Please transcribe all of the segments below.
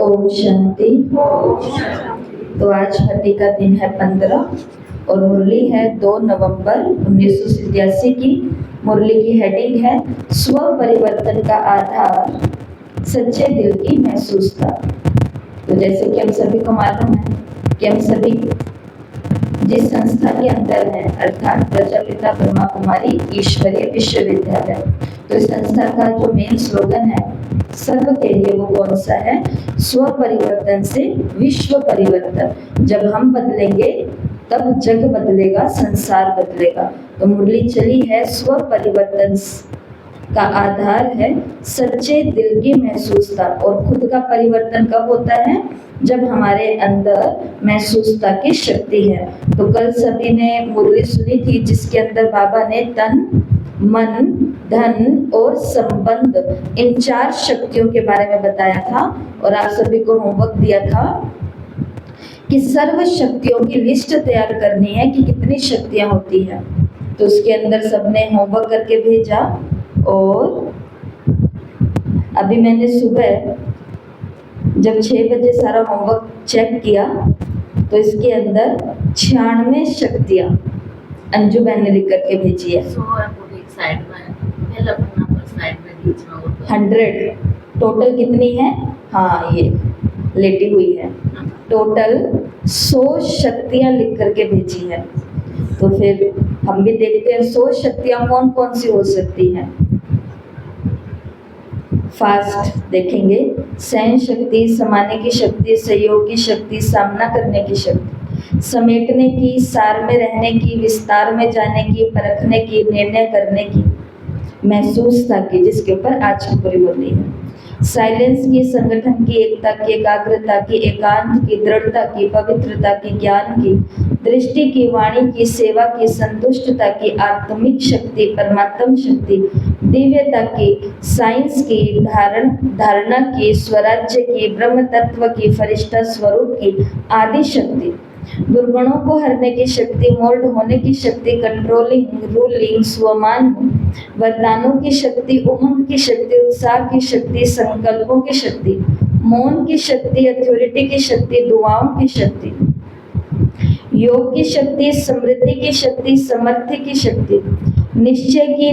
ओम शांति। तो आज हट्टी का दिन है 15 और मुरली है 2 नवंबर 1987 की। मुरली की हेडिंग है स्व परिवर्तन का आधार सच्चे दिल की महसूसता। तो जैसे कि हम सभी को मालूम है कि हम सभी जिस संस्था के अंदर है अर्थात प्रजापिता ब्रह्मा कुमारी ईश्वरीय विश्वविद्यालय, तो इस संस्था का जो मेन स्लोगन है सर्व के लिए वो कौन सा है? स्व परिवर्तन से विश्व परिवर्तन। जब हम बदलेंगे तब जग बदलेगा, संसार बदलेगा। तो मुरली चली है स्व परिवर्तन का आधार है सच्चे दिल की महसूसता। और खुद का परिवर्तन कब होता है? जब हमारे अंदर महसूसता की शक्ति है। तो कल सभी ने मुरली सुनी थी जिसके अंदर बाबा ने तन, मन, धन और संबंध, इन 4 शक्तियों के बारे में बताया था। और आप सभी को होमवर्क दिया था कि सर्व शक्तियों की लिस्ट तैयार करनी है कि कितनी शक्तियां होती हैं। तो उसके अंदर सबने होमवर्क करके भेजा। और अभी मैंने सुबह जब 6 बजे सारा होमवर्क चेक किया तो इसके अंदर 96 शक्तियां अंजू बहन ने लिख करके भेजी है। 100 टोटल कितनी है? हाँ, ये लेटी हुई है। टोटल 100 शक्तियां लिख करके भेजी है। तो फिर हम भी देखते हैं 100 शक्तियां कौन कौन सी हो सकती हैं। फास्ट देखेंगे। सहन शक्ति, समाने की शक्ति, सहयोग की शक्ति, सामना करने की शक्ति, समेटने की, सार में रहने की, विस्तार में जाने की, परखने की, निर्णय करने की, महसूसता की, जिसके ऊपर आज की पूरी बोली है। साइलेंस की, संगठन की, एकता की, एकाग्रता की, एकांत की, दृढ़ता की, पवित्रता की, ज्ञान की, दृष्टि की, वाणी की, सेवा की, संतुष्टता की, आत्मिक शक्ति, परमात्म शक्ति, दिव्यता की, साइंस की, धारणा की, स्वराज्य की, ब्रह्म तत्व की, फरिश्ता स्वरूप की, आदि शक्ति, दुर्गुणों को हरने की शक्ति, मोल्ड होने की शक्ति, कंट्रोलिंग, रूलिंग, स्वमान, वरदानों की शक्ति, उमंग की शक्ति, उत्साह की शक्ति, संकल्पों की शक्ति, मौन की शक्ति, अथॉरिटी की शक्ति, दुआओं की शक्ति, योग की शक्ति, समृद्धि की शक्ति, समर्थ्य की शक्ति, निश्चय की,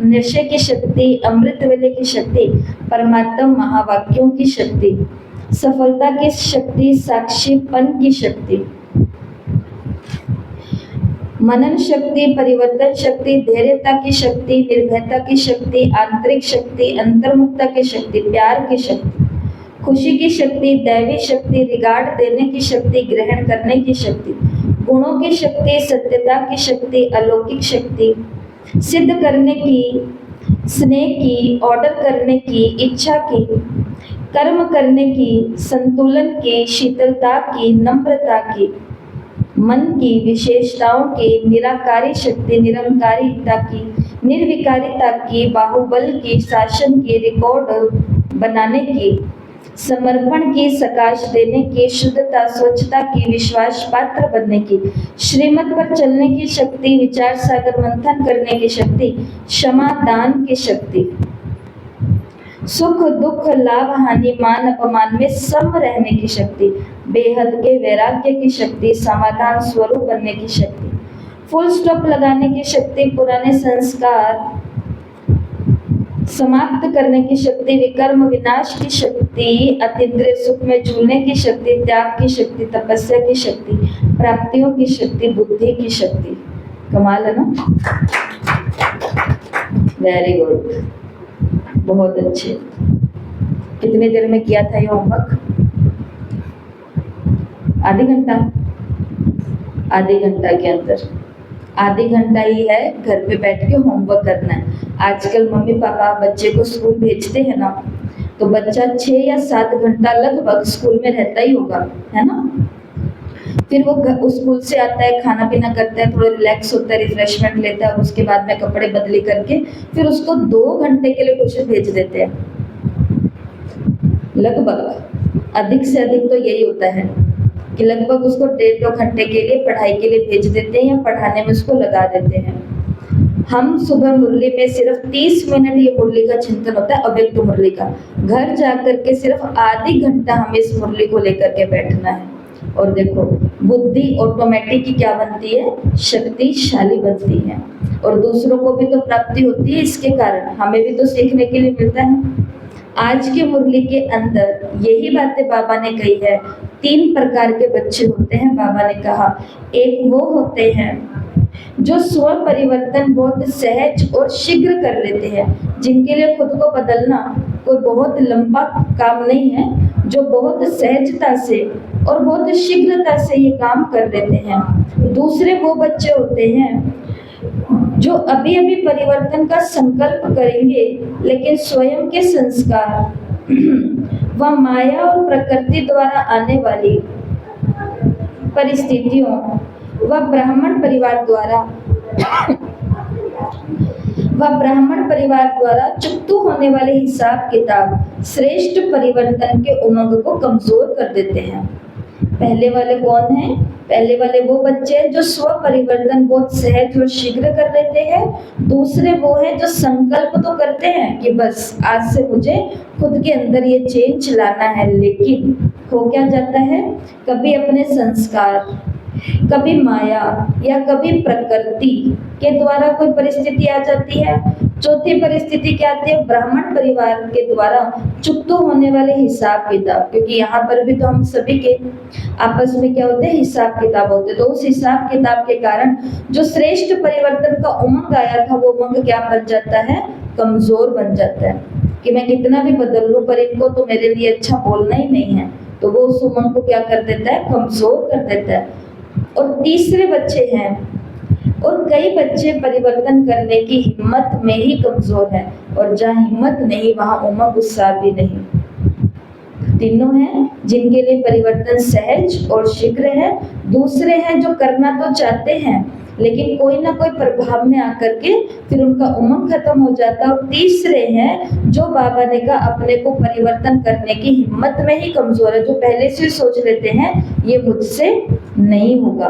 नशे की शक्ति, अमृत वेले की शक्ति, परमात्मा महावाक्यों की शक्ति, सफलता की शक्ति, साक्षीपन की शक्ति, मनन शक्ति, परिवर्तन शक्ति, धैर्यता की शक्ति, निर्भयता की शक्ति, आंतरिक शक्ति, अंतर्मुखता की शक्ति, प्यार की शक्ति, खुशी की शक्ति, दैवी शक्ति, रिगार्ड देने की शक्ति, ग्रहण करने की शक्ति, गुणों की शक्ति, सत्यता की शक्ति, अलौकिक शक्ति, सिद्ध करने की, स्नेह की, ऑर्डर करने की, इच्छा की, कर्म करने की, संतुलन की, शीतलता की, नम्रता की, मन की, विशेषताओं की, निराकारी शक्ति, निरंकारिता की, निर्विकारिता की, बाहुबल की, शासन की, रिकॉर्ड बनाने की, समर्पण की, सकाश देने की, शुद्धता, स्वच्छता की, विश्वास पात्र बनने की, श्रीमत पर चलने की शक्ति, विचार सागर मंथन करने की शक्ति, क्षमा दान की शक्ति, सुख दुख, लाभ हानि, मान अपमान में सम रहने की शक्ति, बेहद के वैराग्य की शक्ति, समाधान स्वरूप बनने की शक्ति, फुल स्टॉप लगाने की शक्ति, पुराने संस्कार समाप्त करने की शक्ति, विकर्म विनाश की शक्ति, अतीन्द्रिय सुख में झूलने की शक्ति, त्याग की शक्ति, तपस्या की शक्ति, प्राप्तियों की शक्ति, बुद्धि की शक्ति। कमाल है ना? वेरी गुड, बहुत अच्छे। कितने देर में किया था ये होमवर्क? आधे घंटा? आधे घंटा के अंदर आधे घंटा ही है घर पे बैठ के होमवर्क करना है। आजकल मम्मी पापा बच्चे को स्कूल भेजते हैं ना, तो बच्चा 6 या 7 घंटा लगभग स्कूल में रहता ही होगा, है ना? फिर वो स्कूल से आता है, खाना पीना करता है, थोड़ा रिलैक्स होता है, रिफ्रेशमेंट लेता है, और उसके बाद में कपड़े बदली करके फिर उसको 2 घंटे के लिए ट्यूशन भेज देते हैं। लगभग अधिक से अधिक तो यही होता है कि लगभग उसको 1.5-2 घंटे के लिए पढ़ाई के लिए भेज देते हैं या पढ़ाने में उसको लगा देते हैं। हम सुबह मुरली में सिर्फ 30 मिनट ये मुरली का चिंतन होता है, अव्यक्त मुरली का। घर जाकर के सिर्फ आधी घंटा हमें इस मुरली को लेकर के बैठना है। और देखो बुद्धि ऑटोमेटिक ही क्या बनती है, शक्तिशाली बनती है, और दूसरों को भी तो प्राप्ति होती है इसके कारण, हमें भी तो सीखने के लिए मिलता है। आज की मुरली के अंदर यही बातें बाबा ने कही है। 3 प्रकार के बच्चे होते हैं बाबा ने कहा। एक वो होते हैं जो स्व परिवर्तन बहुत सहज और शीघ्र कर लेते हैं, जिनके लिए खुद को बदलना कोई बहुत लंबा काम नहीं है, जो बहुत सहजता से और बहुत शीघ्रता से ये काम कर लेते हैं। दूसरे वो बच्चे होते हैं जो अभी अभी परिवर्तन का संकल्प करेंगे, लेकिन स्वयं के संस्कार व माया और प्रकृति द्वारा आने वाली परिस्थितियों व ब्राह्मण परिवार द्वारा चुकतू होने वाले हिसाब किताब श्रेष्ठ परिवर्तन के उमंग को कमजोर कर देते हैं। पहले वाले कौन हैं? पहले वाले वो बच्चे हैं जो स्व परिवर्तन बहुत सहज और शीघ्र कर लेते हैं। दूसरे वो हैं जो संकल्प तो करते हैं कि बस आज से मुझे खुद के अंदर ये चेंज लाना है, लेकिन हो क्या जाता है, कभी अपने संस्कार, कभी माया या कभी प्रकृति के द्वारा कोई परिस्थिति आ जाती है। चौथी परिस्थिति क्या आती है? ब्राह्मण परिवार के द्वारा चुकतू होने वाले हिसाब किताब, क्योंकि यहाँ पर भी तो हम सभी के आपस में क्या होते हैं, हिसाब किताब होते हैं। तो उस हिसाब किताब के कारण जो श्रेष्ठ परिवर्तन का उमंग आया था, वो उमंग क्या बन जाता है, कमजोर बन जाता है कि मैं कितना भी बदल लूं पर इनको तो मेरे लिए अच्छा बोलना ही नहीं है। तो वो उस उमंग को क्या कर देता है, कमजोर कर देता है। और तीसरे बच्चे हैं, और कई बच्चे परिवर्तन करने की हिम्मत में ही कमजोर हैं, और जहाँ हिम्मत नहीं वहाँ उमंग उत्साह भी नहीं। तीनों हैं जिनके लिए परिवर्तन सहज और शीघ्र है। दूसरे हैं जो करना तो चाहते हैं, लेकिन कोई ना कोई प्रभाव में आकर के फिर उनका उमंग खत्म हो जाता है। और तीसरे हैं जो बाबा ने कहा अपने को परिवर्तन करने की हिम्मत में ही कमजोर है, जो पहले से सोच लेते हैं ये मुझसे नहीं होगा,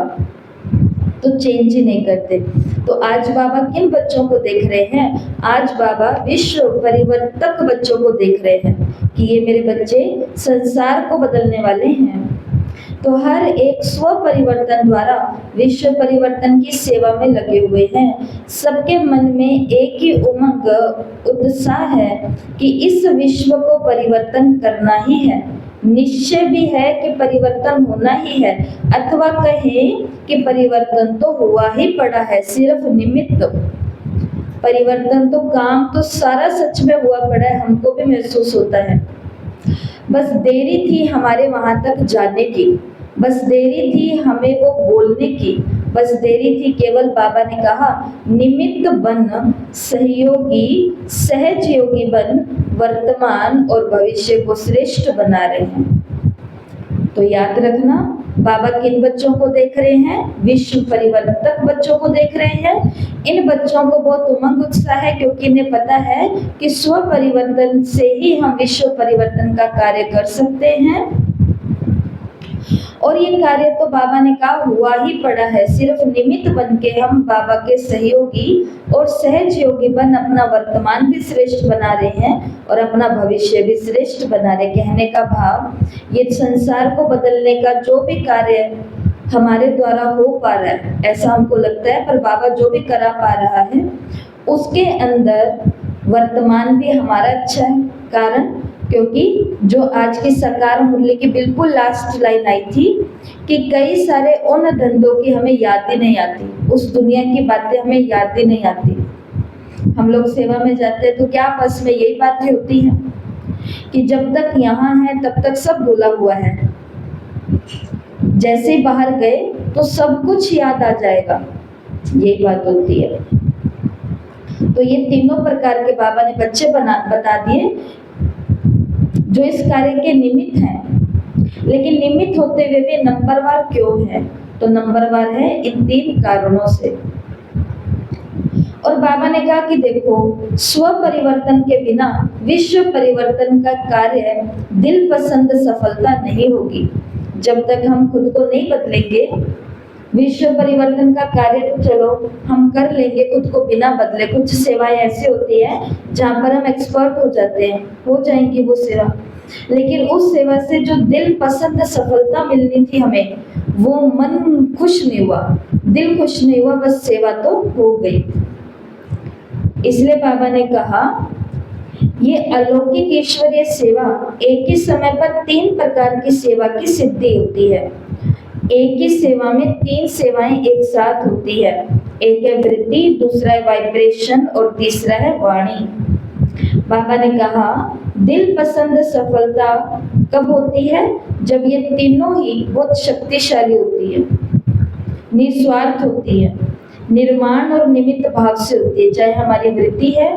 तो चेंज ही नहीं करते। तो आज बाबा किन बच्चों को देख रहे हैं? आज बाबा विश्व परिवर्तक बच्चों को देख रहे हैं कि ये मेरे बच्चे संसार को बदलने वाले हैं। तो हर एक स्व परिवर्तन द्वारा विश्व परिवर्तन की सेवा में लगे हुए हैं। सबके मन में एक ही उमंग, उत्साह है कि इस विश्व को परिवर्तन करना ही है। निश्चय भी है कि परिवर्तन होना ही है, अथवा कहें कि परिवर्तन तो हुआ ही पड़ा है, सिर्फ निमित्त। परिवर्तन तो काम तो सारा सच में हुआ पड़ा है, हमको भी महसूस होता है। बस देरी थी हमारे वहां तक जाने की, बस देरी थी हमें वो बोलने की, बस देरी थी। केवल बाबा ने कहा निमित्त बन, सहयोगी सहज योगी बन, वर्तमान और भविष्य को श्रेष्ठ बना रहे हैं। तो याद रखना बाबा किन बच्चों को देख रहे हैं? विश्व परिवर्तक बच्चों को देख रहे हैं। इन बच्चों को बहुत उमंग उत्साह है, क्योंकि इन्हें पता है कि स्व परिवर्तन से ही हम विश्व परिवर्तन का कार्य कर सकते हैं। और ये कार्य तो बाबा ने कहा हुआ ही पड़ा है, सिर्फ निमित्त बन के हम बाबा के सहयोगी और सहज योगी बन अपना वर्तमान भी श्रेष्ठ बना रहे हैं और अपना भविष्य भी श्रेष्ठ बना रहे। कहने का भाव ये संसार को बदलने का जो भी कार्य हमारे द्वारा हो पा रहा है, ऐसा हमको लगता है, पर बाबा जो भी करा पा रहा है उसके अंदर वर्तमान भी हमारा अच्छा है। कारण क्योंकि जो आज की साकार मुरली की बिल्कुल लास्ट लाइन आई थी कि कई सारे उन धंधों की हमें याद ही नहीं आती, उस दुनिया की बातें हमें याद ही नहीं आती। हम लोग सेवा में जाते हैं तो क्या आपस में यही बातें होती हैं कि जब तक यहाँ है तब तक सब भूला हुआ है, जैसे ही बाहर गए तो सब कुछ याद आ जाएगा, यही बात होती है। तो ये तीनों प्रकार के बाबा ने बच्चे बता दिए जो इस कार्य के निमित्त हैं। लेकिन निमित्त होते हुए भी नंबरवार क्यों है? तो नंबरवार है इन 3 कारणों से। और बाबा ने कहा कि देखो, स्व परिवर्तन के बिना विश्व परिवर्तन का कार्य दिल पसंद सफलता नहीं होगी। जब तक हम खुद को नहीं बदलेंगे विश्व परिवर्तन का कार्य तो चलो हम कर लेंगे खुद को बिना बदले। कुछ सेवाएं ऐसी होती है जहाँ पर हम एक्सपर्ट हो जाते हैं, हो जाएंगी वो सेवा, लेकिन उस सेवा से जो दिल पसंद सफलता मिलनी थी हमें, वो मन खुश नहीं हुआ, दिल खुश नहीं हुआ, बस सेवा तो हो गई। इसलिए बाबा ने कहा ये अलौकिक ईश्वरीय सेवा एक ही समय पर 3 प्रकार की सेवा की सिद्धि होती है। एक ही सेवा में 3 सेवाएं एक साथ होती है। एक है वृत्ति, दूसरा है वाइब्रेशन और तीसरा है वाणी। बाबा ने कहा दिल पसंद सफलता कब होती है? जब ये तीनों ही बहुत शक्तिशाली होती है, निस्वार्थ होती है, निर्माण और निमित्त भाव से होती है। चाहे हमारी वृत्ति है,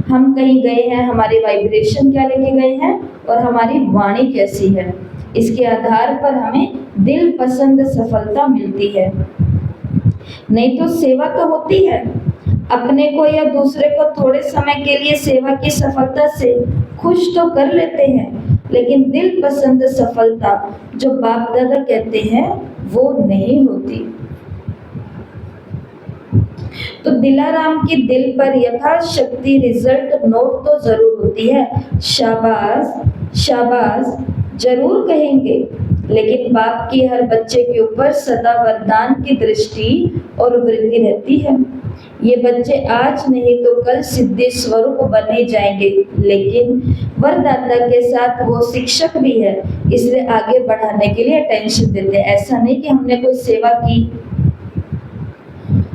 हम कहीं गए हैं, हमारे वाइब्रेशन क्या लेके गए हैं और हमारी वाणी कैसी है, इसके आधार पर हमें दिल पसंद सफलता मिलती है। नहीं तो सेवा तो होती है, अपने को या दूसरे को थोड़े समय के लिए सेवा की सफलता से खुश तो कर लेते हैं, लेकिन दिल पसंद सफलता जो बाप दादा कहते हैं वो नहीं होती। तो दिलाराम की दिल पर यथाशक्ति रिजल्ट नोट तो जरूर होती है, शाबाश शाबाश जरूर कहेंगे, लेकिन बाप की हर बच्चे के ऊपर सदा वरदान की दृष्टि और वृद्धि रहती है। ये बच्चे आज नहीं तो कल सिद्धि स्वरूप बने जाएंगे, लेकिन वरदाता के साथ वो शिक्षक भी है, इसलिए आगे बढ़ाने के लिए अटेंशन देते हैं। ऐसा नहीं कि हमने कोई सेवा की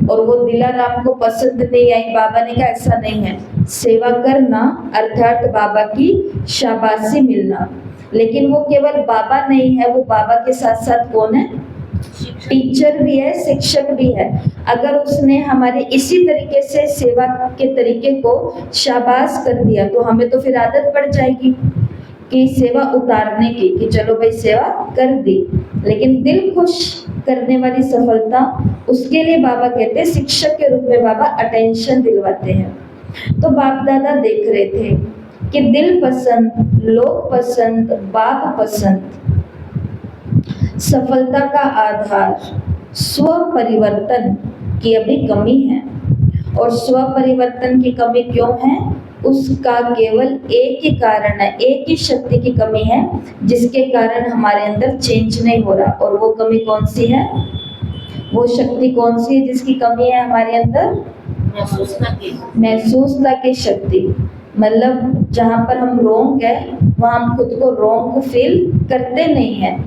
और वो दिलाराम को पसंद नहीं आई, बाबा ने कहा ऐसा नहीं है। सेवा करना अर्थात बाबा की शाबाशी मिलना, लेकिन वो केवल बाबा नहीं है, वो बाबा के साथ साथ कौन है? टीचर भी है, शिक्षक भी है। अगर उसने हमारे इसी तरीके से सेवा के तरीके को शाबाश कर दिया तो हमें तो फिर आदत पड़ जाएगी कि सेवा उतारने की, कि चलो भाई सेवा कर दी, लेकिन दिल खुश करने वाली सफलता, उसके लिए बाबा कहते हैं शिक्षक के रूप में बाबा अटेंशन दिलवाते हैं। तो बाप दादा देख रहे थे कि दिल पसंद, लोग पसंद, बाप पसंद, सफलता का आधार स्व परिवर्तन की अभी कमी है। और स्व परिवर्तन की कमी क्यों है? उसका केवल एक ही कारण है, एक ही शक्ति की कमी है जिसके कारण हमारे अंदर चेंज नहीं हो रहा। और वो कमी कौन सी है? वो शक्ति कौन सी है जिसकी कमी है हमारे अंदर? महसूसता की शक्ति। मतलब जहाँ पर हम रोंग है वहाँ हम खुद को रोंग फील करते नहीं है।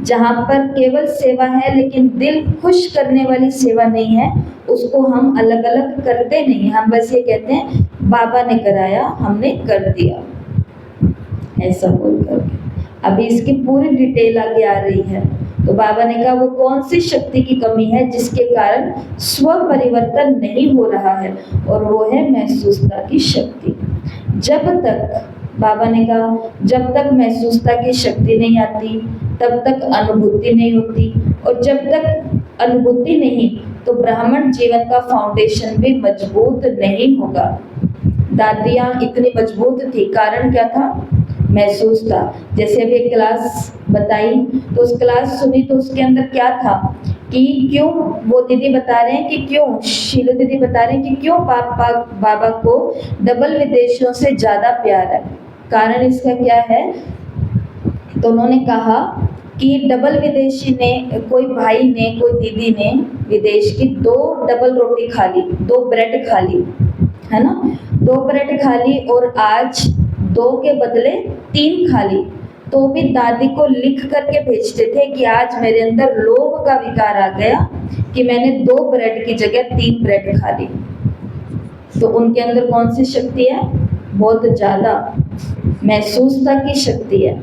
जहाँ पर केवल सेवा है लेकिन दिल खुश करने वाली सेवा नहीं है, उसको हम अलग अलग करते नहीं। हम बस ये कहते हैं बाबा ने कराया, हमने कर दिया, ऐसा बोल करके। अभी इसकी पूरी डिटेल आगे आ रही है। तो बाबा ने कहा वो कौन सी शक्ति की कमी है जिसके कारण स्व परिवर्तन नहीं हो रहा है, और वो है महसूसता की शक्ति। जब तक, बाबा ने कहा जब तक महसूसता की शक्ति नहीं आती तब तक अनुभूति नहीं होती, और जब तक अनुभूति नहीं तो ब्राह्मण जीवन का फाउंडेशन भी मजबूत नहीं होगा। दादियाँ इतनी मजबूत थी, कारण क्या था? महसूस था। जैसे अभी एक क्लास बताई तो उस क्लास सुनी तो उसके अंदर क्या था कि क्यों, वो दीदी बता रहे हैं कि क्यों, शीलो दीदी बता रहे हैं कि क्यों पापा बाबा को डबल विदेशियों से ज़्यादा प्यार है। कारण इसका क्या है? तो उन्होंने कहा कि डबल विदेशी ने, कोई भाई ने, कोई दीदी ने विदेश की 2 डबल रोटी खा ली, 2 ब्रेड खा ली, है ना, 2 ब्रेड खा ली, और आज 2 के बदले 3 खा ली, तो भी दादी को लिख करके भेजते थे कि आज मेरे अंदर लोभ का विकार आ गया कि मैंने 2 ब्रेड की जगह 3 ब्रेड खा ली। तो उनके अंदर कौन सी शक्ति है? बहुत ज़्यादा महसूसता की शक्ति है।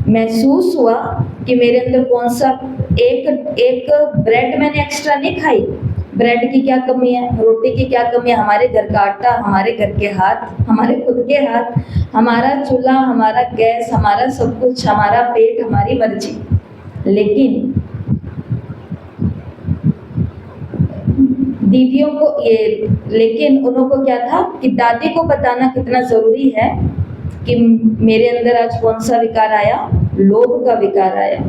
महसूस हुआ कि मेरे अंदर कौन सा एक ब्रेड मैंने एक्स्ट्रा नहीं खाई। ब्रेड की क्या कमी है? रोटी की क्या कमी है? हमारे घर का आटा, हमारे घर के हाथ, हमारे खुद के हाथ, हमारा चूल्हा, हमारा गैस, हमारा सब कुछ, हमारा पेट, हमारी मर्जी। लेकिन दीदियों को ये, लेकिन उनको क्या था कि दादी को बताना कितना जरूरी है कि मेरे अंदर आज कौन सा विकार आया? लोभ का विकार आया।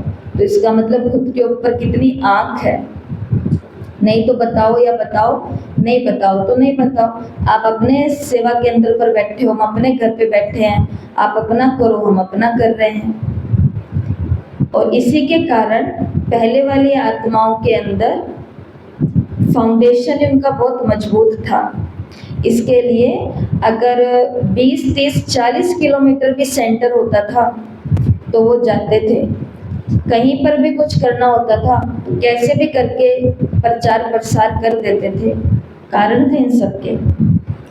तो इसका मतलब खुद के ऊपर कितनी आँख है। नहीं तो बताओ या बताओ, नहीं बताओ तो नहीं बताओ। आप अपने सेवा केंद्र पर बैठे हो, हम अपने घर पे बैठे हैं, आप अपना करो, हम अपना कर रहे हैं। और इसी के कारण पहले वाली आत्माओं के अंदर फाउंडेशन उनका बहुत मजबूत था। इसके लिए अगर 20, 30, 40 किलोमीटर भी सेंटर होता था तो वो जाते थे। कहीं पर भी कुछ करना होता था तो कैसे भी करके प्रचार प्रसार कर देते थे। कारण थे इन सबके।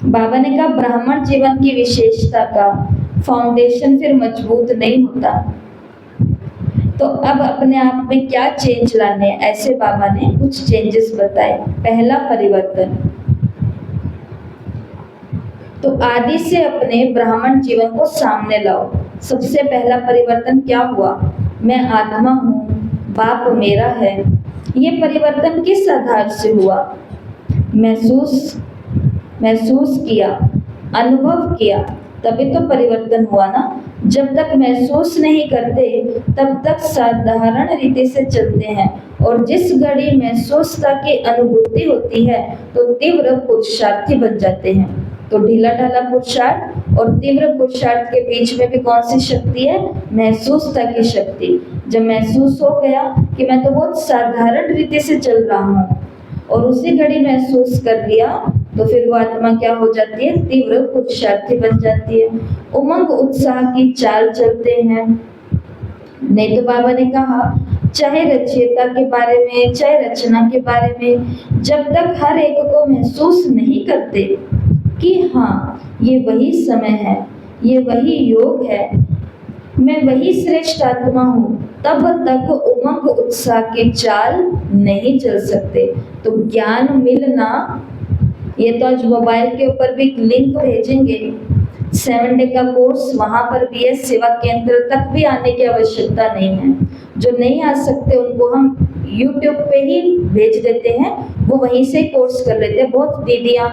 बाबा ने कहा ब्राह्मण जीवन की विशेषता का फाउंडेशन फिर मजबूत नहीं होता। तो अब अपने आप में क्या चेंज लाने, ऐसे बाबा ने कुछ चेंजेस बताए। पहला परिवर्तन, तो आदि से अपने ब्राह्मण जीवन को सामने लाओ। सबसे पहला परिवर्तन क्या हुआ? मैं आत्मा हूँ, बाप मेरा है। ये परिवर्तन किस आधार से हुआ? महसूस किया, अनुभव किया, तभी तो परिवर्तन हुआ ना। जब तक महसूस नहीं करते तब तक साधारण रीति से चलते हैं, और जिस घड़ी महसूसता की अनुभूति होती है तो तीव्र पुरुषार्थी बन जाते हैं। तो ढीला ढाला पुरुषार्थ और तीव्र पुरुषार्थ के बीच में भी कौन सी शक्ति है? महसूसता की शक्ति। जब महसूस हो गया कि मैं तो बहुत साधारण रीति से चल रहा हूँ, और उसी घड़ी महसूस कर लिया, तो फिर वो आत्मा क्या हो जाती है? तीव्र पुरुषार्थी बन जाती है। उमंग उत्साह की चाल चलते हैं। नहीं तो बाबा ने कहा चाहे रचयिता के बारे में, चाहे रचना के बारे में, जब तक हर एक को महसूस नहीं करते कि हाँ ये वही समय है, ये वही योग है, मैं वही श्रेष्ठ आत्मा हूँ, तब तक उमंग उत्साह की चाल नहीं चल सकते। तो ज्ञान मिलना, ये तो आज मोबाइल के ऊपर भी लिंक भेजेंगे, 7 डे का कोर्स वहां पर भी है। सेवा केंद्र तक भी आने की आवश्यकता नहीं है। जो नहीं आ सकते उनको हम YouTube पे ही भेज देते हैं, वो वहीं से कोर्स कर लेते हैं। बहुत दीदियां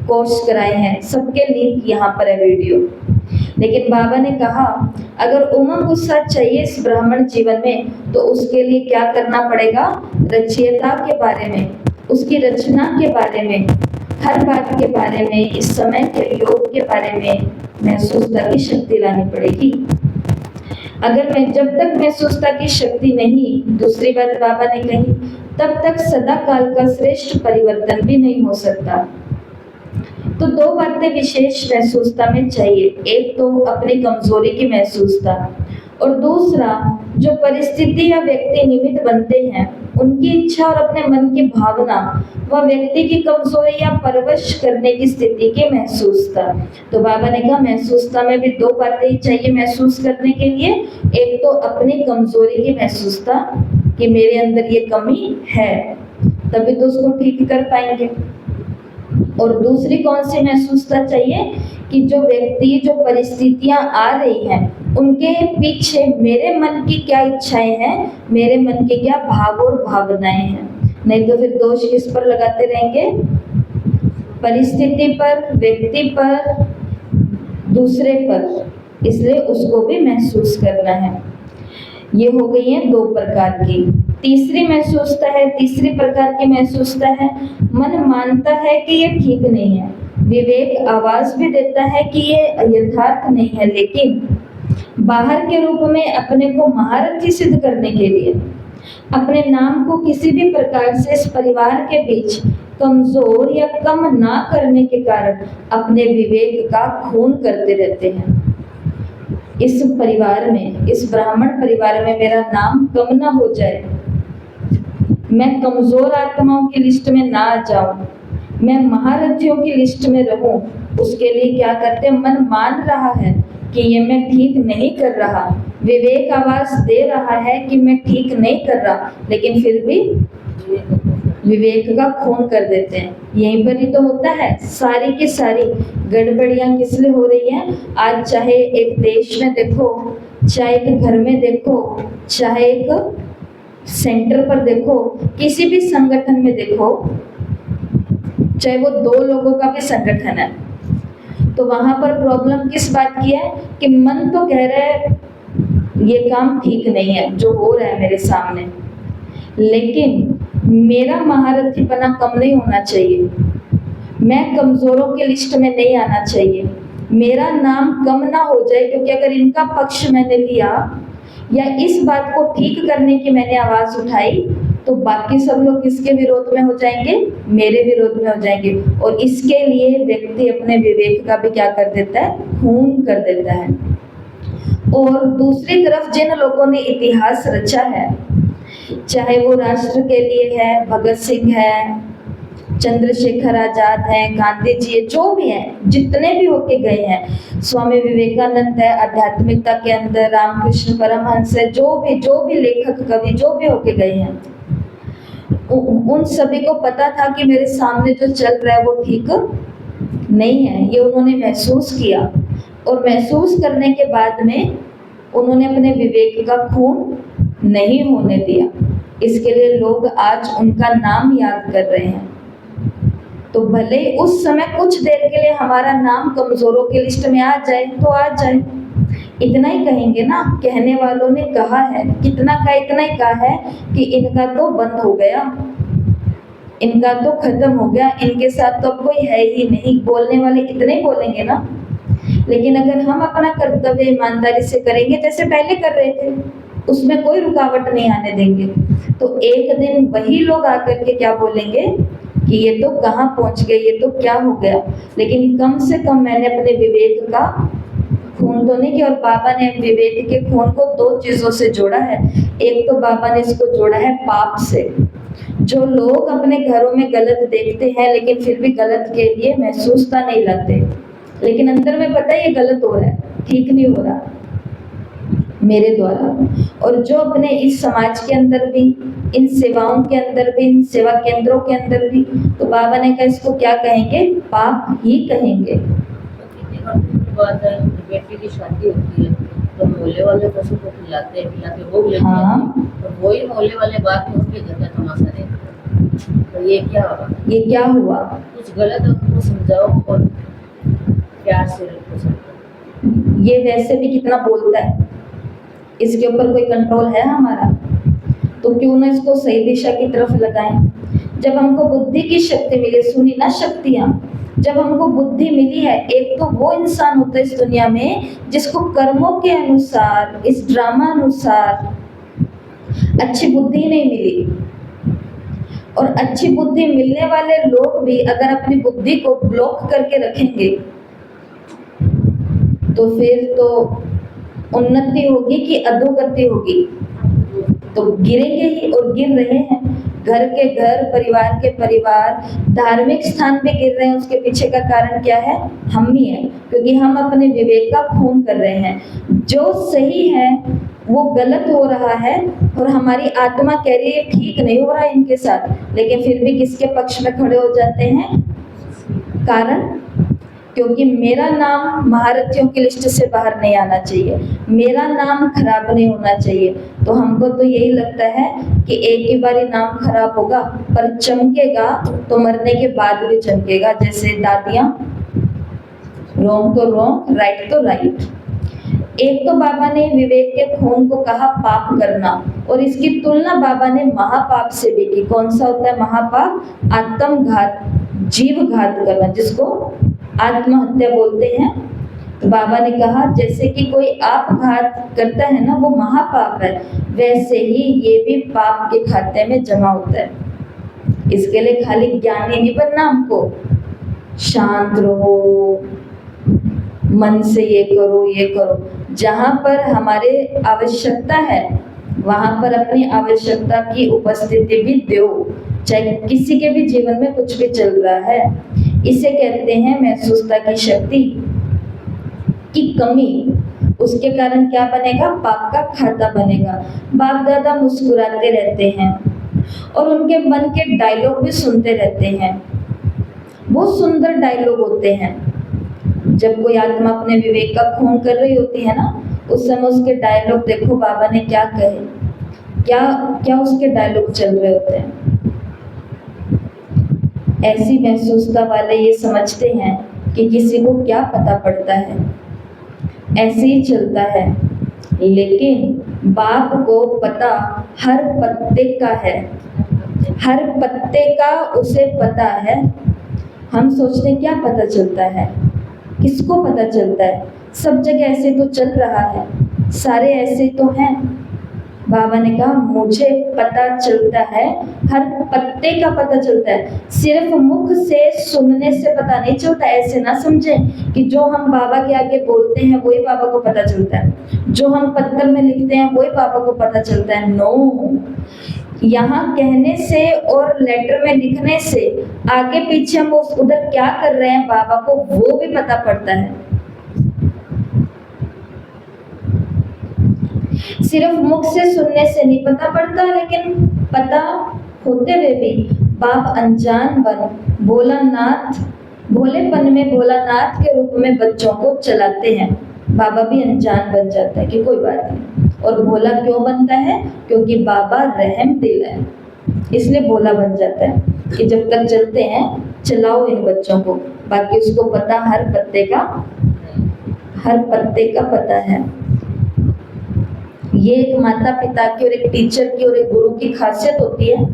कोर्स कराए हैं, सबके लिंक यहाँ पर है वीडियो। लेकिन बाबा ने कहा अगर उमंग उत्साह चाहिए इस ब्राह्मण जीवन में, तो उसके लिए क्या करना पड़ेगा? रचयिता के बारे में, उसकी रचना के बारे में, हर बात के बारे में, इस समय के योग के बारे में महसूसता की शक्ति लानी पड़ेगी। अगर मैं जब तक महसूसता की शक्ति नहीं, दूसरी बात बाबा ने कही, तब तक सदा काल का श्रेष्ठ परिवर्तन भी नहीं हो सकता। तो 2 बातें विशेष महसूसता में चाहिए। एक तो अपनी कमजोरी की महसूसता, और दूसरा जो परिस्थिति या व्यक्ति निमित्त बनते हैं उनकी इच्छा और अपने मन की भावना व व्यक्ति की कमजोरी या परवश करने की स्थिति की महसूसता। तो बाबा ने कहा महसूसता में भी 2 बातें ही चाहिए महसूस करने के लिए। एक तो अपनी कमजोरी की महसूसता कि मेरे अंदर ये कमी है, तभी तो उसको ठीक कर पाएंगे। और दूसरी कौन सी महसूसता चाहिए कि जो व्यक्ति, जो परिस्थितियां आ रही हैं, उनके पीछे मेरे मन की क्या इच्छाएं हैं, मेरे मन के क्या भाव और भावनाएं हैं। नहीं तो फिर दोष किस पर लगाते रहेंगे? परिस्थिति पर, व्यक्ति पर, दूसरे पर। इसलिए उसको भी महसूस करना है। ये हो गई है 2 प्रकार की। तीसरी महसूसता है, तीसरी प्रकार की महसूसता है, मन मानता है कि ये ठीक नहीं है, विवेक आवाज भी देता है कि ये यथार्थ नहीं है, लेकिन बाहर के रूप में अपने को महारथी सिद्ध करने के लिए, अपने नाम को किसी भी प्रकार से इस परिवार के बीच कमजोर या कम ना करने के कारण अपने विवेक का खून करते रहते हैं। इस परिवार में, इस ब्राह्मण परिवार में मेरा नाम कम ना हो जाए, मैं कमजोर आत्माओं की लिस्ट में ना आ जाऊं, मैं महारथियों की लिस्ट में रहूं, उसके लिए क्या करते? मन मान रहा है कि ये मैं ठीक नहीं कर रहा, विवेक आवाज दे रहा है कि मैं ठीक नहीं कर रहा, लेकिन फिर भी विवेक का खून कर देते हैं। यहीं पर ही तो होता है। सारी की सारी गड़बड़ियां किस लिए हो रही हैं? आज चाहे एक देश में देखो, चाहे एक घर में देखो, चाहे एक सेंटर पर देखो, किसी भी संगठन में देखो, चाहे वो 2 लोगों का भी संगठन है, तो वहां पर प्रॉब्लम किस बात की है कि मन तो कह रहा है ये काम ठीक नहीं है जो हो रहा है मेरे सामने, लेकिन मेरा महारथीपना कम नहीं होना चाहिए, मैं कमजोरों के लिस्ट में नहीं आना चाहिए, मेरा नाम कम ना हो जाए, क्योंकि अगर इनका पक्ष मैंने लिया या इस बात को ठीक करने की मैंने आवाज उठाई तो बाकी सब लोग किसके विरोध में हो जाएंगे? मेरे विरोध में हो जाएंगे। और इसके लिए व्यक्ति अपने विवेक का भी क्या कर देता है? खून कर देता है। और दूसरी तरफ जिन लोगों ने इतिहास रचा है, चाहे वो राष्ट्र के लिए है, भगत सिंह है, चंद्रशेखर आजाद है, गांधी जी है, जो भी है, जितने भी होके गए हैं, स्वामी विवेकानंद है, आध्यात्मिकता के अंदर रामकृष्ण परमहंस है, जो भी लेखक कवि जो भी होके गए हैं, उन सभी को पता था कि मेरे सामने जो चल रहा है वो ठीक नहीं है। ये उन्होंने महसूस किया, और महसूस करने के बाद में उन्होंने अपने विवेक का खून नहीं होने दिया। इसके लिए लोग आज उनका नाम याद कर रहे हैं। तो भले उस समय कुछ देर के लिए हमारा नाम कमजोरों की लिस्ट में आ जाए तो आ जाए, इतना ही कहेंगे ना। कहने वालों ने कहा है, कितना का इतना ही कहा है कि इनका तो बंद हो गया, इनका तो खत्म हो गया, इनके साथ तो कोई है ही नहीं। बोलने वाले इतने ही बोलेंगे ना। लेकिन अगर हम अपना कर्तव्य ईमानदारी से करेंगे जैसे पहले कर रहे थे, उसमें कोई रुकावट नहीं आने देंगे, तो एक दिन वही लोग आकर के क्या बोलेंगे कि ये तो कहाँ पहुंच गए, ये तो क्या हो गया। लेकिन कम से कम मैंने अपने विवेक का खून तो नहीं किया। और बाबा ने विवेक के खून को दो चीजों से जोड़ा है। एक तो बाबा ने इसको जोड़ा है पाप से। जो लोग अपने घरों में गलत देखते हैं लेकिन फिर भी गलत के लिए महसूसता नहीं लाते, लेकिन अंदर में पता है ये गलत हो रहा है, ठीक नहीं हो रहा मेरे द्वारा। और जो अपने इस समाज के अंदर भी, इन सेवाओं के अंदर भी, इन सेवा केंद्रों के अंदर भी, तो बाबा ने कहा इसको क्या कहेंगे? पाप ही कहेंगे। बेटी की शादी होती है तो मोहल्ले वाले पशु को खिलाते भोग लेते हैं, तो वही मोहल्ले वाले बाद में उनके घर का तमाशा देखते हैं। तो ये क्या हुआ? कुछ गलत उनको समझाओ और प्यार से रखो। ये वैसे भी कितना बोलता है, इसके ऊपर कोई कंट्रोल है हमारा? तो क्यों ना इसको सही दिशा की तरफ लगाएं। जब हमको बुद्धि की शक्ति मिले, सुनी ना शक्तियां, जब हमको बुद्धि मिली है, एक तो वो इंसान होता है इस दुनिया में जिसको कर्मों के अनुसार, इस ड्रामा अनुसार अच्छी बुद्धि नहीं मिली। और अच्छी बुद्धि मिलने वाले लोग भी अगर अपनी बुद्धि को ब्लॉक करके रखेंगे तो फिर तो उन्नति होगी कि अधोगति होगी? तो गिरेंगे ही, और गिर रहे हैं। घर के घर, परिवार के परिवार, धार्मिक स्थान पे गिर रहे हैं। उसके पीछे का कारण क्या है? हम ही है, क्योंकि हम अपने विवेक का खून कर रहे हैं। जो सही है वो गलत हो रहा है, और हमारी आत्मा कह रही है ठीक नहीं हो रहा है इनके साथ, लेकिन फिर भी किसके पक्ष में खड़े हो जाते हैं? कारण क्योंकि मेरा नाम महारथियों की लिस्ट से बाहर नहीं आना चाहिए, मेरा नाम खराब नहीं होना चाहिए। तो हमको तो यही लगता है कि एक ही बार नाम खराब होगा, पर चमकेगा तो मरने के बाद भी चमकेगा। जैसे दादियां, रॉन्ग तो रॉन्ग, राइट तो राइट। एक तो बाबा ने विवेक के खून को कहा पाप करना, और इसकी तुलना बाबा ने महापाप से भी की। कौन सा होता है महापाप? आत्मघात, जीव घात करना, जिसको आत्महत्या बोलते हैं। तो बाबा ने कहा जैसे कि कोई आपघात करता है ना, वो महापाप है, वैसे ही ये भी पाप के खाते में जमा होता है। इसके लिए खाली ज्ञानी नहीं बनना हमको, शांत रहो, मन से ये करो ये करो। जहां पर हमारे आवश्यकता है वहां पर अपनी आवश्यकता की उपस्थिति भी दो, चाहे किसी के भी जीवन में कुछ भी चल रहा है। इसे कहते हैं महसूसता की शक्ति की कमी। उसके कारण क्या बनेगा? पाप का खाता बनेगा। बाप दादा मुस्कुराते रहते हैं और उनके मन के डायलॉग भी सुनते रहते हैं। बहुत सुंदर डायलॉग होते हैं। जब कोई आत्मा अपने विवेक का खून कर रही होती है ना, उस समय उसके डायलॉग देखो बाबा ने क्या कहे, क्या क्या उसके डायलॉग चल रहे होते हैं। ऐसी महसूसता वाले ये समझते हैं कि किसी को क्या पता पड़ता है, ऐसे ही चलता है। लेकिन बाप को पता हर पत्ते का है, हर पत्ते का उसे पता है। हम सोचते हैं क्या पता चलता है, किसको पता चलता है? सब जगह ऐसे तो चल रहा है, सारे ऐसे तो हैं। बाबा ने कहा मुझे पता चलता है, हर पत्ते का पता चलता है। सिर्फ मुख से सुनने से पता नहीं चलता। ऐसे ना समझें कि जो हम बाबा के आगे बोलते हैं वही बाबा को पता चलता है, जो हम पत्थर में लिखते हैं वही बाबा को पता चलता है। नो, यहाँ कहने से और लेटर में लिखने से आगे पीछे हम उधर क्या कर रहे हैं बाबा को वो भी पता पड़ता है। सिर्फ मुख से सुनने से नहीं पता पड़ता, लेकिन पता होते हुए भी बाप अनजान बन भोलानाथ, भोलेपन में भोलानाथ के रूप में बच्चों को चलाते हैं। बाबा भी अनजान बन जाता है कि कोई बात नहीं। और भोला क्यों बनता है? क्योंकि बाबा रहम दिल है, इसलिए भोला बन जाता है कि जब तक चलते हैं चलाओ इन बच्चों को। बाकी उसको पता हर पत्ते का पता है। ये एक माता पिता की और एक टीचर की और एक गुरु की खासियत होती है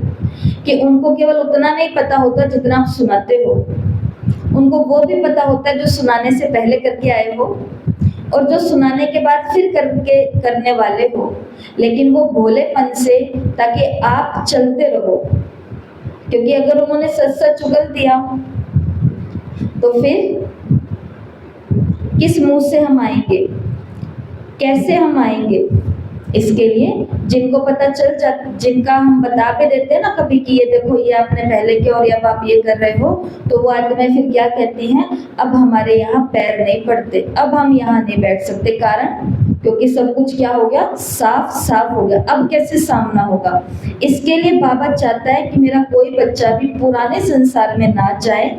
कि उनको केवल उतना नहीं पता होता जितना आप सुनाते हो, उनको वो भी पता होता है जो सुनाने से पहले करके आए हो और जो सुनाने के बाद फिर करने वाले हो। लेकिन वो भोलेपन से, ताकि आप चलते रहो। क्योंकि अगर उन्होंने सच सच उगल दिया तो फिर किस मुंह से हम आएंगे, कैसे हम आएंगे? इसके लिए जिनको पता चल जाता, जिनका हम बता भी देते हैं ना कभी कि ये देखो ये आपने पहले किया और अब आप ये कर रहे हो, तो वो आत्माएं फिर क्या कहती हैं, अब हमारे यहाँ पैर नहीं पड़ते, अब हम यहाँ नहीं बैठ सकते। कारण क्योंकि सब कुछ क्या हो गया, साफ साफ हो गया। अब कैसे सामना होगा? इसके लिए बाबा चाहता है कि मेरा कोई बच्चा भी पुराने संसार में ना जाए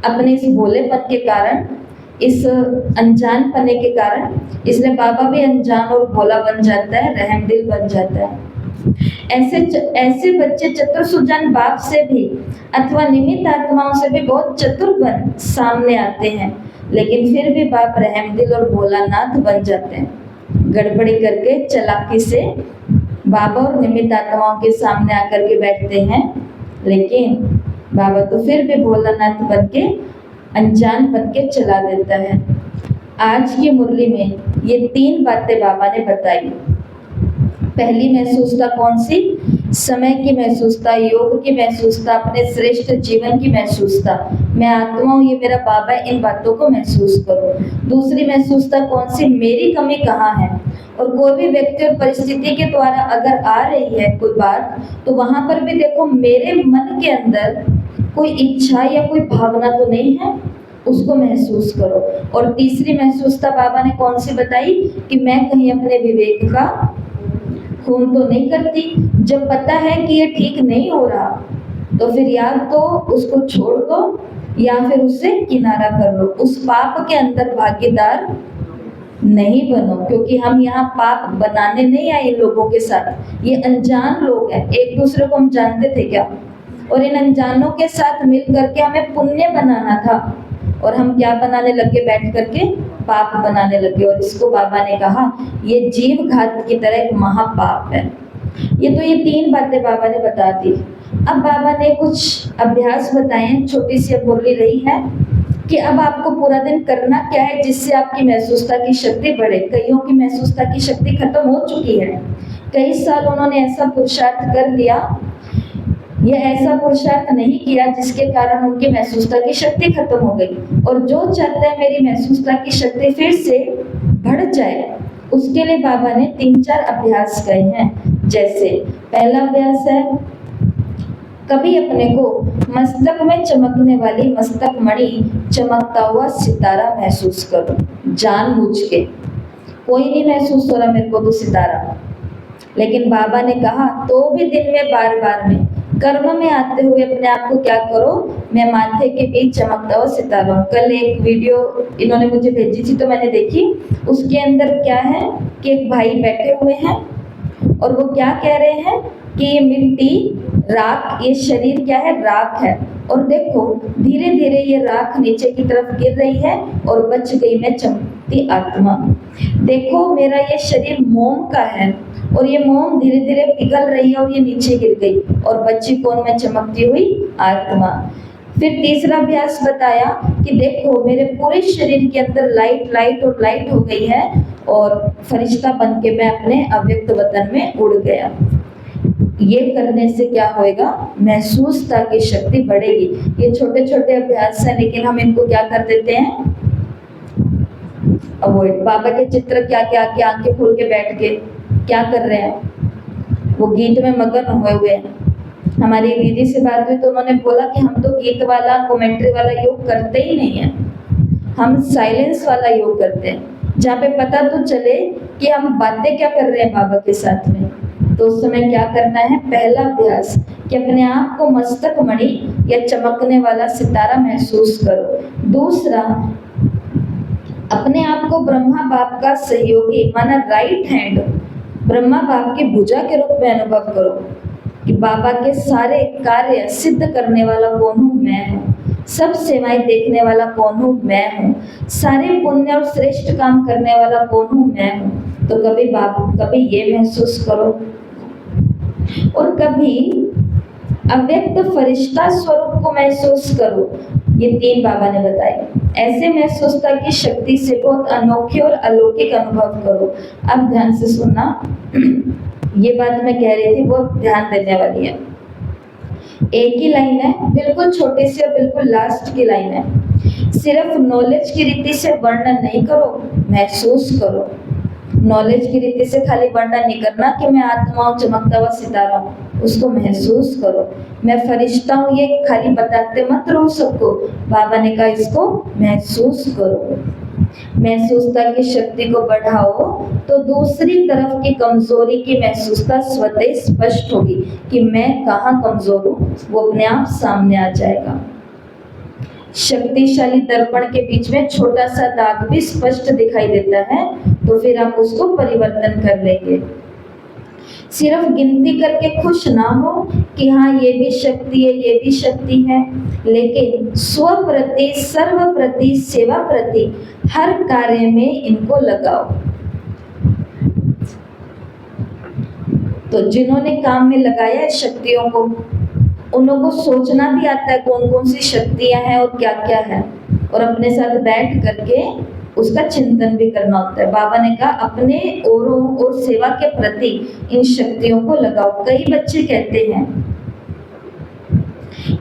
अपने इस भोलेपन के कारण, इस अनजान पने के कारण। इसलिए बाबा भी अनजान और भोला बन जाता है, रहमदिल बन जाता है। ऐसे बच्चे चतुर सुजान बाप से भी अथवा निमित्त आत्माओं से भी बहुत चतुर बन सामने आते हैं, लेकिन फिर भी बाप रहमदिल और भोलानाथ बन जाते हैं। गड़बड़ी करके चालाकी से बाबा और निमित्त आत्माओं के सामने आकर के बैठते हैं, लेकिन बाबा तो फिर भी भोलानाथ बन के अनजान बन के चला देता है। आज की मुरली में ये 3 बातें बाबा ने बताई। पहली महसूसता कौन सी? समय की महसूसता, योग की महसूसता, अपने श्रेष्ठ जीवन की महसूसता। मैं आत्मा हूँ, ये मेरा बाबा है, इन बातों को महसूस करो। दूसरी महसूसता कौन सी? मेरी कमी कहाँ है। और कोई भी व्यक्ति और परिस्थिति के द्वारा अगर आ रही है कोई बात, तो वहां पर भी देखो मेरे मन के अंदर कोई इच्छा या कोई भावना तो नहीं है, उसको महसूस करो। और तीसरी महसूसता बाबा ने कौन सी बताई कि मैं कहीं अपने विवेक का खून तो नहीं करती। जब पता है कि ये ठीक नहीं हो रहा तो फिर या तो उसको छोड़ दो या फिर उससे किनारा कर लो। उस पाप के अंदर भागीदार नहीं बनो, क्योंकि हम यहाँ पाप बनाने नहीं आए इन लोगों के साथ। ये अनजान लोग हैं, एक दूसरे को हम जानते थे क्या? और इन अनजानों के साथ मिल करके हमें पुण्य बनाना था, और हम क्या बनाने लगे? बैठ करके पाप बनाने लगे। और इसको बाबा ने कहा ये जीव घात की तरह एक महापाप है। ये 3 बातें बाबा ने बता दी। अब बाबा ने कुछ अभ्यास बताए हैं, छोटी सी मुरली रही है कि अब आपको पूरा दिन करना क्या है जिससे आपकी महसूसता की शक्ति बढ़े। कईयों की महसूसता की शक्ति खत्म हो चुकी है, कई साल उन्होंने ऐसा पुरुषार्थ कर लिया या ऐसा पुरुषार्थ नहीं किया जिसके कारण उनकी महसूसता की शक्ति खत्म हो गई। और जो चाहता है मेरी महसूसता की शक्ति फिर से बढ़ जाए, उसके लिए बाबा ने 3-4 अभ्यास कहे हैं। जैसे पहला अभ्यास है, कभी अपने को मस्तक में चमकने वाली मस्तक मणि, चमकता हुआ सितारा महसूस करो जानबूझ के। कोई नहीं महसूस हो रहा मेरे को तो सितारा, लेकिन बाबा ने कहा तो भी दिन में बार बार में कर्म में आते हुए अपने आप को क्या करो, मैं माथे के बीच चमकता हुआ सितारा हूं। कल एक वीडियो इन्होंने मुझे भेजी थी तो मैंने देखी, उसके अंदर क्या है कि एक भाई बैठे हुए हैं और वो क्या कह रहे हैं कि ये मिट्टी राख, ये शरीर क्या है? राख है। और देखो धीरे धीरे ये राख नीचे की तरफ गिर रही है और बच गई मैं चमकती आत्मा। देखो मेरा ये शरीर मोम का है और ये मोम धीरे धीरे पिघल रही है और ये नीचे गिर गई और बच्ची कौन? मैं चमकती हुई आत्मा। फिर तीसरा अभ्यास बताया कि देखो मेरे पूरे शरीर के अंदर लाइट लाइट और लाइट हो गई है और फरिश्ता बन के मैं अपने अव्यक्त वतन में उड़ गया। ये करने से क्या होएगा? महसूसता की शक्ति बढ़ेगी। ये छोटे छोटे अभ्यास हैं लेकिन हम इनको क्या कर देते हैं? अवॉइड। बाबा के चित्र क्या क्या क्या आंखें खोल के बैठ के क्या कर रहे हैं? वो गीत में मगन हुए हुए हैं। हमारी दीदी से बात हुई तो उन्होंने बोला कि हम तो गीत वाला कमेंट्री वाला योग करते ही नहीं है, हम साइलेंस वाला योग करते हैं जहाँ पे पता तो चले कि हम बातें क्या कर रहे हैं बाबा के साथ में। तो उस समय क्या करना है? पहला अभ्यास कि अपने आप को मस्तक मणि या चमकने वाला सितारा महसूस करो। दूसरा, अपने आप को ब्रह्मा बाप का सहयोगी माना राइट हैंड, ब्रह्मा बाप की भुजा के रूप में अनुभव करो कि बाबा के सारे कार्य सिद्ध करने वाला कौन हूँ? मैं हूँ। सब सेवाएं देखने वाला कौन हूँ? मैं हूँ। सारे पुण्य और श्रेष्ठ काम करने वाला कौन हूँ? मैं हूँ। तो कभी ये महसूस करो और कभी अव्यक्त फरिश्ता स्वरूप को महसूस करो। ये 3 बाबा ने बताए। ऐसे महसूसता की शक्ति से बहुत अनोखे और अलौकिक अनुभव करो। अब ध्यान से सुनना, ये बात मैं कह रही थी बहुत ध्यान देने वाली है। एक ही लाइन है, बिल्कुल छोटी सी और बिल्कुल लास्ट की लाइन है। सिर्फ नॉलेज की रीति से वर्णन नहीं करो, महसूस करो। नॉलेज की रीति से खाली वर्णन नहीं करना कि मैं आत्मा हूँ, चमकता हुआ सितारा हूँ, उसको महसूस करो। मैं फरिश्ता हूँ ये खाली बताते मत रहो सबको, बाबा ने कहा इसको महसूस करो। महसूसता की शक्ति को बढ़ाओ तो दूसरी तरफ की कमजोरी की महसूसता स्वतः स्पष्ट होगी कि मैं कहाँ कमजोर हूँ, वो अपने आप सामने आ जाएगा। शक्तिशाली दर्पण के बीच में छोटा सा दाग भी स्पष्ट दिखाई देता है, तो फिर आप उसको परिवर्तन कर लेंगे। सिर्फ गिनती करके खुश ना हो कि हाँ ये भी शक्ति है, ये भी शक्ति है, लेकिन स्व प्रति, सर्व प्रति, सेवा प्रति हर कार्य में इनको लगाओ। तो जिन्होंने काम में लगाया है शक्तियों को, उन लोगों को सोचना भी आता है कौन कौन सी शक्तियां हैं और क्या क्या है, और अपने साथ बैठ करके उसका चिंतन भी करना होता है। बाबा ने कहा अपने औरों और सेवा के प्रति इन शक्तियों को लगाओ। कई बच्चे कहते हैं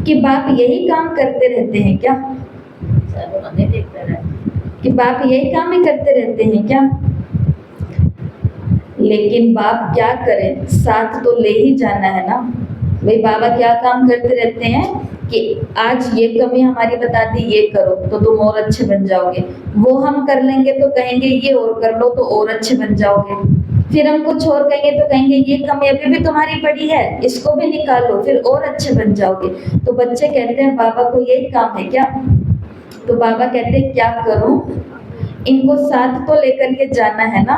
कि बाप यही काम करते रहते हैं क्या? कि बाप यही काम ही करते रहते हैं क्या? लेकिन बाप क्या करें, साथ तो ले ही जाना है ना। भाई बाबा क्या काम करते रहते हैं कि आज ये कमी हमारी बता दी, ये करो तो तुम और अच्छे बन जाओगे। वो हम कर लेंगे तो कहेंगे ये और कर लो तो और अच्छे बन जाओगे। फिर हम कुछ और कहेंगे तो कहेंगे ये कमी अभी भी तुम्हारी पड़ी है, इसको भी निकालो फिर और अच्छे बन जाओगे। तो बच्चे कहते हैं बाबा को यही काम है क्या? तो बाबा कहते हैं क्या करूं, इनको साथ तो लेकर के जाना है ना।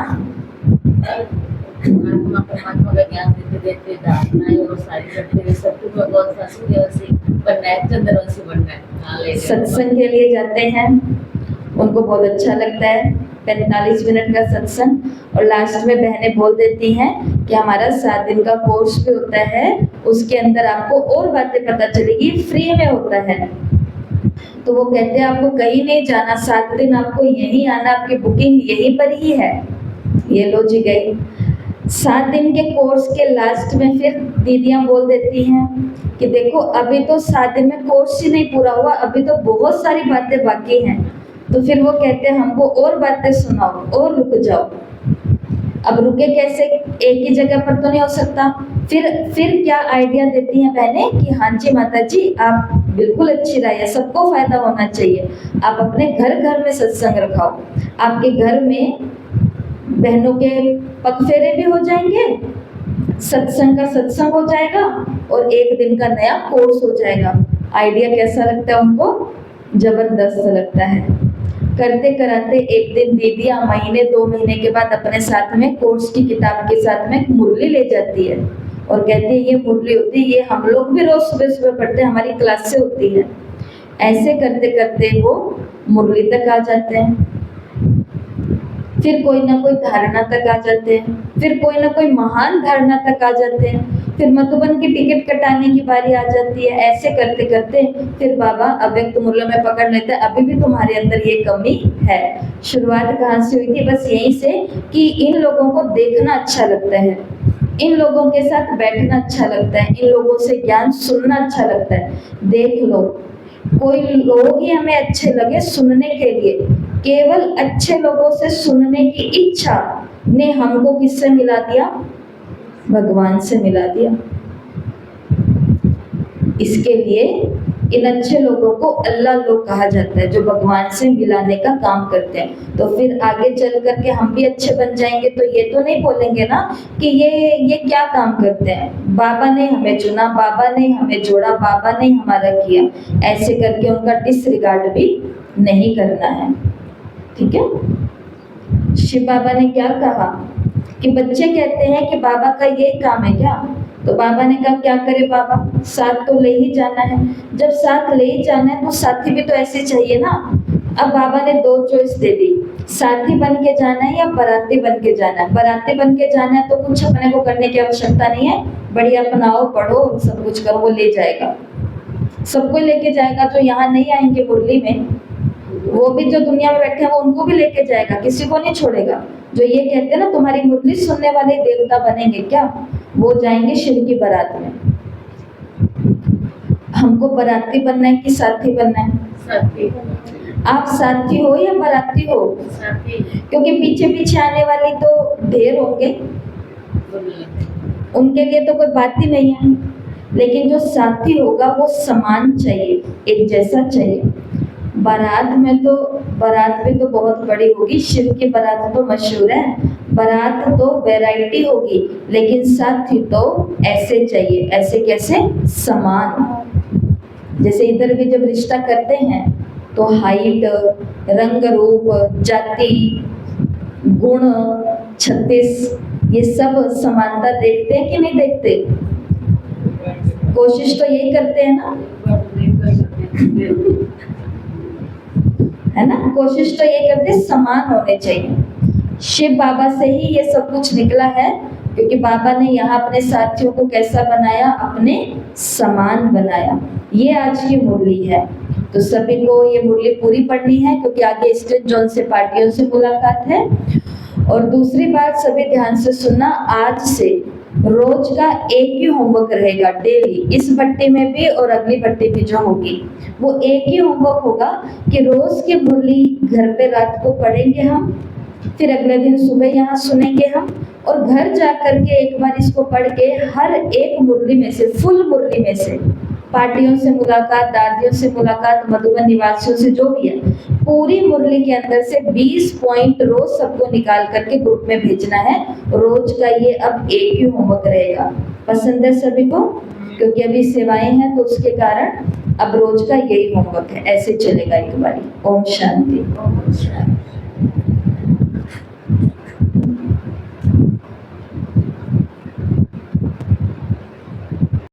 आत्मा परमात्मा का ज्ञान देते देते दाखना और सारी शक्ति सबको बहुत सासी बनना है, चंद्रवंशी बनना है। सत्संग के लिए जाते हैं, उनको बहुत अच्छा लगता है 45 मिनट का सत्संग, और लास्ट में बहनें बोल देती हैं कि हमारा 7 दिन का कोर्स भी होता है, उसके अंदर आपको और बातें पता चलेगी, फ्री में होता है। तो वो कहते हैं आपको कहीं नहीं जाना, 7 दिन आपको यहीं आना, आपकी बुकिंग यहीं पर ही है। ये लो जी गई। 7 दिन के कोर्स के लास्ट में फिर दीदियां बोल देती हैं कि देखो अभी तो 7 दिन में कोर्स ही नहीं पूरा हुआ, अभी तो बहुत सारी बातें बाकी हैं। तो फिर वो कहते हैं हमको और बातें सुनाओ और रुक जाओ। अब रुके कैसे, एक ही जगह पर तो नहीं हो सकता। फिर क्या आइडिया देती हैं बहनें कि हाँ जी माता जी आप बिल्कुल अच्छी राय है, सबको फायदा होना चाहिए। आप अपने घर घर में सत्संग रखाओ, आपके घर में बहनों के पगफेरे भी हो जाएंगे, सत्संग का सत्संग हो जाएगा और 1 दिन का नया कोर्स हो जाएगा। आइडिया कैसा लगता है उनको? जबरदस्त लगता है। करते कराते एक दिन दीदियां महीने 2 महीने के बाद अपने साथ में कोर्स की किताब के साथ में एक मुरली ले जाती है और कहती है ये मुरली होती है, ये हम लोग भी रोज सुबह सुबह पढ़ते हैं, हमारी क्लास से होती है। ऐसे करते करते वो मुरली तक आ जाते हैं, फिर कोई ना कोई धारणा तक आ जाते हैं, फिर कोई ना कोई महान धारणा तक आ जाते हैं, फिर मधुबन की टिकट कटाने की बारी आ जाती है। ऐसे करते करते फिर बाबा अव्यक्त मूल्य में पकड़ लेते हैं, अभी भी तुम्हारे अंदर ये कमी है। शुरुआत कहाँ से हुई थी? बस यहीं से कि इन लोगों को देखना अच्छा लगता है, इन लोगों के साथ बैठना अच्छा लगता है, इन लोगों से ज्ञान सुनना अच्छा लगता है। देख लो, कोई लोग ही हमें अच्छे लगे सुनने के लिए, केवल अच्छे लोगों से सुनने की इच्छा ने हमको किससे मिला दिया? भगवान से मिला दिया। इसके लिए इन अच्छे लोगों को अल्लाह लोग कहा जाता है, जो भगवान से मिलाने का काम करते हैं। तो फिर आगे चल करके हम भी अच्छे बन जाएंगे, तो ये तो नहीं बोलेंगे ना कि ये क्या काम करते हैं, बाबा ने हमें चुना, बाबा ने हमें जोड़ा, बाबा ने हमारा किया। ऐसे करके उनका डिसरिगार्ड भी नहीं करना है। ठीक है। शिव बाबा ने क्या कहा कि बच्चे कहते हैं कि बाबा का ये काम है क्या? तो बाबा ने कहा क्या करे बाबा, साथ तो ले ही जाना है। जब साथ ले ही जाना है तो साथी भी तो ऐसे चाहिए ना। अब बाबा ने दो चॉइस दे दी, साथी बन के जाना है या बाराती बन के जाना है। बाराती बन के जाना है तो कुछ अपने को करने की आवश्यकता नहीं है, बढ़िया अपनाओ, पढ़ो, सब कुछ करो, वो ले जाएगा, सबको लेके जाएगा। तो यहाँ नहीं आएंगे मुरली में, वो भी जो दुनिया में बैठे हैं वो उनको भी लेके जाएगा, किसी को नहीं छोड़ेगा। जो ये कहते हैं ना तुम्हारी मुरली सुनने वाले देवता बनेंगे क्या, वो जाएंगे शिव की बारात में। हमको बाराती बनना है कि साथी बनना है? साथी। आप साथी हो या बाराती हो? साथी। क्योंकि पीछे पीछे आने वाले तो ढेर होंगे, उनके लिए तो कोई बात ही नहीं है। लेकिन जो साथी होगा वो समान चाहिए, एक जैसा चाहिए। बारात में तो बारात भी तो बहुत बड़ी होगी, शिव की बारात तो मशहूर है। बारात तो वैरायटी होगी, लेकिन साथी तो ऐसे चाहिए। ऐसे कैसे? समान। जैसे इधर भी जब रिश्ता करते हैं तो हाइट, रंग रूप, जाति, गुण, 36 ये सब समानता देखते हैं कि नहीं देखते? कोशिश तो यही करते हैं ना, है ना? कोशिश तो ये करते समान होने चाहिए। शिव बाबा से ही ये सब कुछ निकला है, क्योंकि बाबा ने यहाँ अपने साथियों को कैसा बनाया? अपने समान बनाया। ये आज की मुरली है। तो सभी को ये मुरली पूरी पढ़नी है, क्योंकि आगे स्टेट जोन से पार्टियों से मुलाकात है। और दूसरी बात, सभी ध्यान से सुनना, आज से रोज का एक ही होमवर्क रहेगा डेली। इस भट्टी में भी और अगली भट्टी भी जो होगी वो एक ही होमवर्क होगा कि रोज की मुरली घर पे रात को पढ़ेंगे हम, फिर अगले दिन सुबह यहाँ सुनेंगे हम, और घर जा करके एक बार इसको पढ़ के हर एक मुरली में से, फुल मुरली में से, पार्टियों से मुलाकात, दादियों से मुलाकात, मधुबन निवासियों से जो भी है, पूरी मुरली के अंदर से 20 पॉइंट रोज सबको निकाल करके ग्रुप में भेजना है। रोज का ये अब एक ही होमवर्क रहेगा। पसंद है सभी को? क्योंकि अभी सेवाएं हैं तो उसके कारण अब रोज का यही होमवर्क है। ऐसे चलेगा एक बारी। ओम शांति।